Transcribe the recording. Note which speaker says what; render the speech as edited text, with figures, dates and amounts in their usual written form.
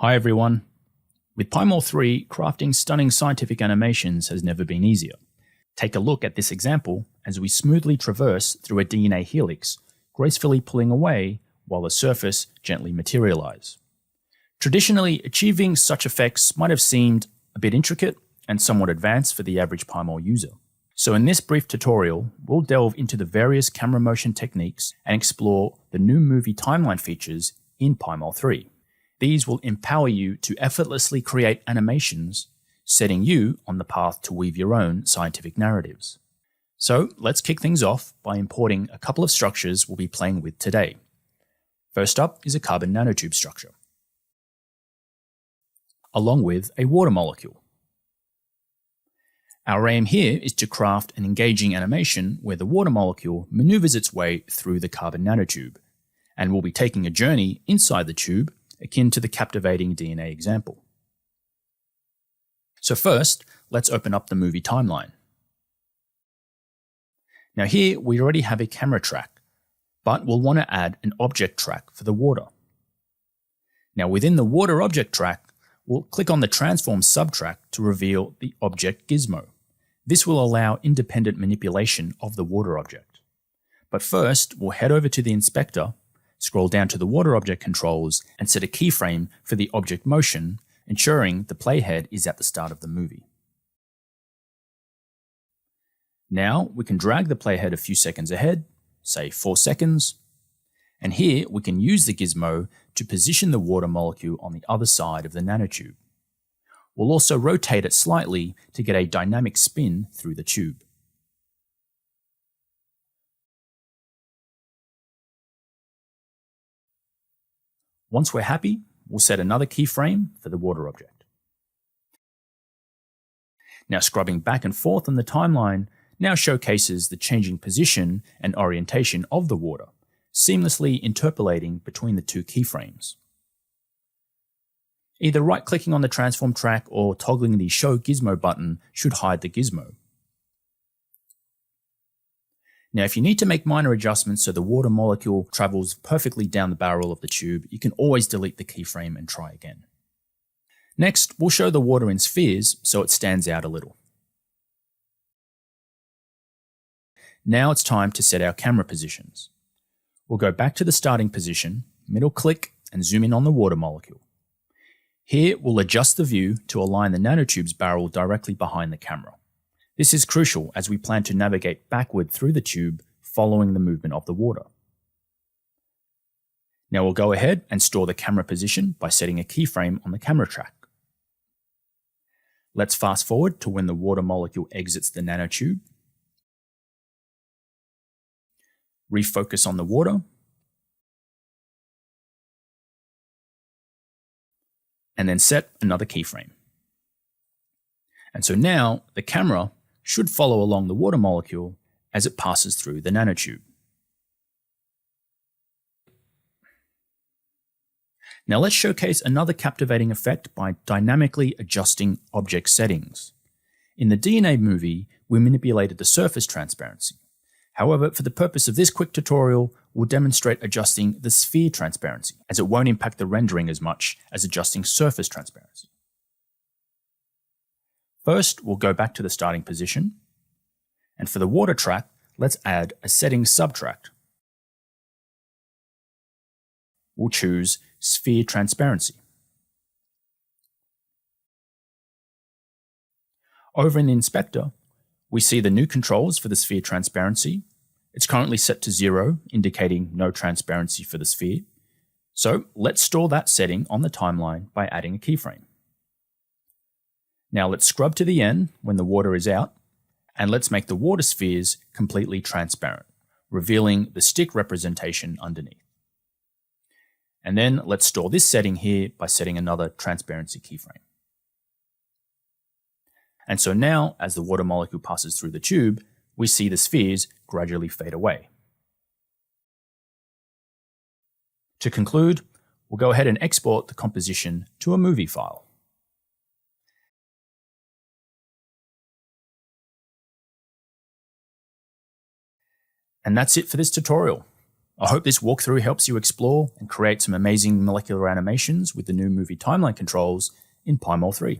Speaker 1: Hi everyone. With PyMOL 3, crafting stunning scientific animations has never been easier. Take a look at this example as we smoothly traverse through a DNA helix, gracefully pulling away while the surface gently materialize. Traditionally, achieving such effects might have seemed a bit intricate and somewhat advanced for the average PyMOL user. So in this brief tutorial, we'll delve into the various camera motion techniques and explore the new movie timeline features in PyMOL 3. These will empower you to effortlessly create animations, setting you on the path to weave your own scientific narratives. So let's kick things off by importing a couple of structures we'll be playing with today. First up is a carbon nanotube structure, along with a water molecule. Our aim here is to craft an engaging animation where the water molecule maneuvers its way through the carbon nanotube, and we'll be taking a journey inside the tube akin to the captivating DNA example. So first, let's open up the movie timeline. Now here we already have a camera track, but we'll want to add an object track for the water. Now within the water object track, we'll click on the transform subtrack to reveal the object Gizmo. This will allow independent manipulation of the water object. But first, we'll head over to the inspector, scroll down to the water object controls, and set a keyframe for the object motion, ensuring the playhead is at the start of the movie. Now we can drag the playhead a few seconds ahead, say 4 seconds, and here we can use the gizmo to position the water molecule on the other side of the nanotube. We'll also rotate it slightly to get a dynamic spin through the tube. Once we're happy, we'll set another keyframe for the water object. Now scrubbing back and forth on the timeline now showcases the changing position and orientation of the water, seamlessly interpolating between the two keyframes. Either right-clicking on the transform track or toggling the Show Gizmo button should hide the gizmo. Now, if you need to make minor adjustments so the water molecule travels perfectly down the barrel of the tube, you can always delete the keyframe and try again. Next, we'll show the water in spheres so it stands out a little. Now it's time to set our camera positions. We'll go back to the starting position, middle click, and zoom in on the water molecule. Here, we'll adjust the view to align the nanotube's barrel directly behind the camera. This is crucial as we plan to navigate backward through the tube following the movement of the water. Now we'll go ahead and store the camera position by setting a keyframe on the camera track. Let's fast forward to when the water molecule exits the nanotube. Refocus on the water. And then set another keyframe. And so now the camera should follow along the water molecule as it passes through the nanotube. Now let's showcase another captivating effect by dynamically adjusting object settings. In the DNA movie, we manipulated the surface transparency. However, for the purpose of this quick tutorial, we'll demonstrate adjusting the sphere transparency, as it won't impact the rendering as much as adjusting surface transparency. First, we'll go back to the starting position, and for the water track, let's add a settings subtract. We'll choose sphere transparency. Over in the inspector, we see the new controls for the sphere transparency. It's currently set to 0, indicating no transparency for the sphere. So let's store that setting on the timeline by adding a keyframe. Now let's scrub to the end when the water is out, and let's make the water spheres completely transparent, revealing the stick representation underneath. And then let's store this setting here by setting another transparency keyframe. And so now, as the water molecule passes through the tube, we see the spheres gradually fade away. To conclude, we'll go ahead and export the composition to a movie file. And that's it for this tutorial. I hope this walkthrough helps you explore and create some amazing molecular animations with the new movie timeline controls in PyMOL 3.